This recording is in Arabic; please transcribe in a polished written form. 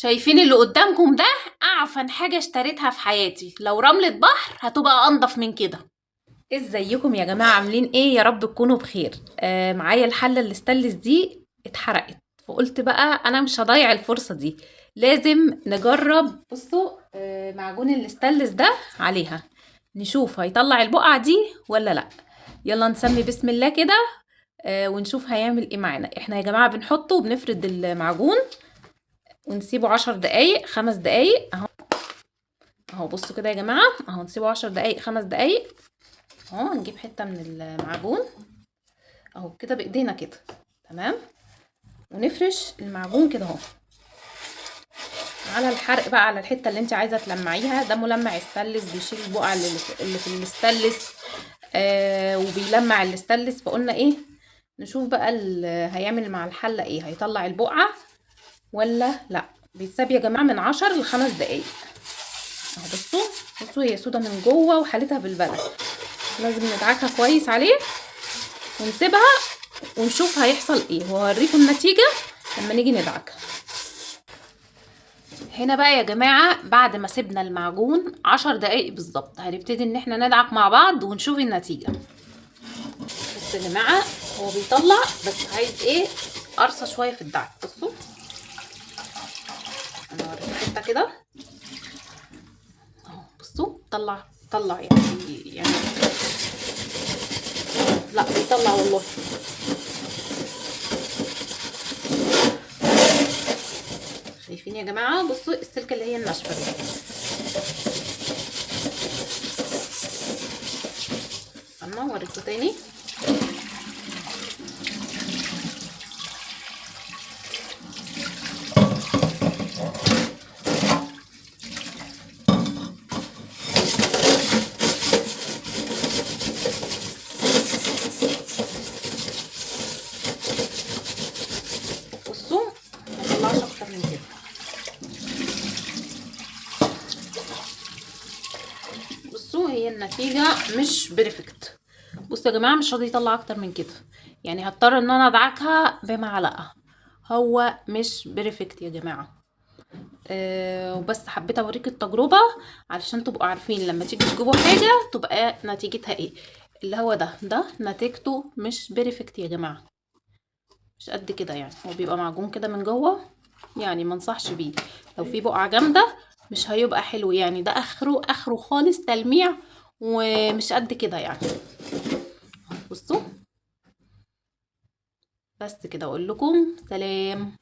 شايفين اللي قدامكم ده؟ اعفن حاجة اشتريتها في حياتي. لو رملة بحر هتبقى انضف من كده. ازيكم يا جماعة؟ عاملين ايه؟ يا رب تكونوا بخير. معايا الحلة الاستانلس دي اتحرقت، فقلت بقى انا مش هضيع الفرصة دي، لازم نجرب. بصوا معجون الاستانلس ده عليها، نشوف هيطلع البقعة دي ولا لا. يلا نسمي بسم الله كده ونشوف هيعمل ايه معانا. احنا يا جماعة بنحطه وبنفرد المعجون ونسيبه 10 دقايق 5 دقايق اهو. اهو بصوا كده يا جماعة، اهو نسيبه 10 دقايق 5 دقايق اهو. نجيب حتة من المعجون اهو كده بايدينا كده، تمام، ونفرش المعجون كده اهو على الحرق بقى، على الحتة اللي انت عايزة تلمعيها. ده ملمع استانلس بيشيل البقع اللي في الاستانلس وبيلمع الاستانلس. فقلنا ايه، نشوف بقى هيعمل مع الحلة ايه، هيطلع البقعة ولا لا. بيتساب يا جماعة من 10 ل5 دقايق اهو. بصوا هي سودا من جوه وحالتها بالبلد. لازم ندعكها كويس عليه ونسيبها ونشوف هيحصل ايه، وهوريكم النتيجة لما نيجي ندعكها. هنا بقى يا جماعة بعد ما سيبنا المعجون 10 دقايق بالظبط، هنبتدي ان احنا ندعك مع بعض ونشوف النتيجة. بس يا جماعة هو بيطلع، بس عايز ايه، قرصة شوية في الدعك. بصوا انا هوريكم حتة كده اهو. بصوا طلع يعني لا بيطلع والله. شايفين يا جماعة؟ بصوا السلكة اللي هي الناشفة دي. استنى اوريكم تاني. بصوا مطلعش اكتر من كده. بصوا هي النتيجة مش بيرفكت. بصوا يا جماعة مش راضي يطلع اكتر من كده، يعني هضطر ان انا ادعكها بمعلقة. هو مش بيرفكت يا جماعة. وبس حبيت اوريك التجربة علشان تبقوا عارفين لما تيجي تجيبوا حاجة تبقى نتيجتها ايه. اللي هو ده نتيجته مش بيرفكت يا جماعة، مش قد كده. يعني هو بيبقى معجون كده من جوه، يعني ما انصحش بيه. لو في بقعة جامدة مش هيبقى حلو، يعني ده اخره خالص تلميع ومش قد كده يعني. بصوا بس كده، اقول لكم سلام.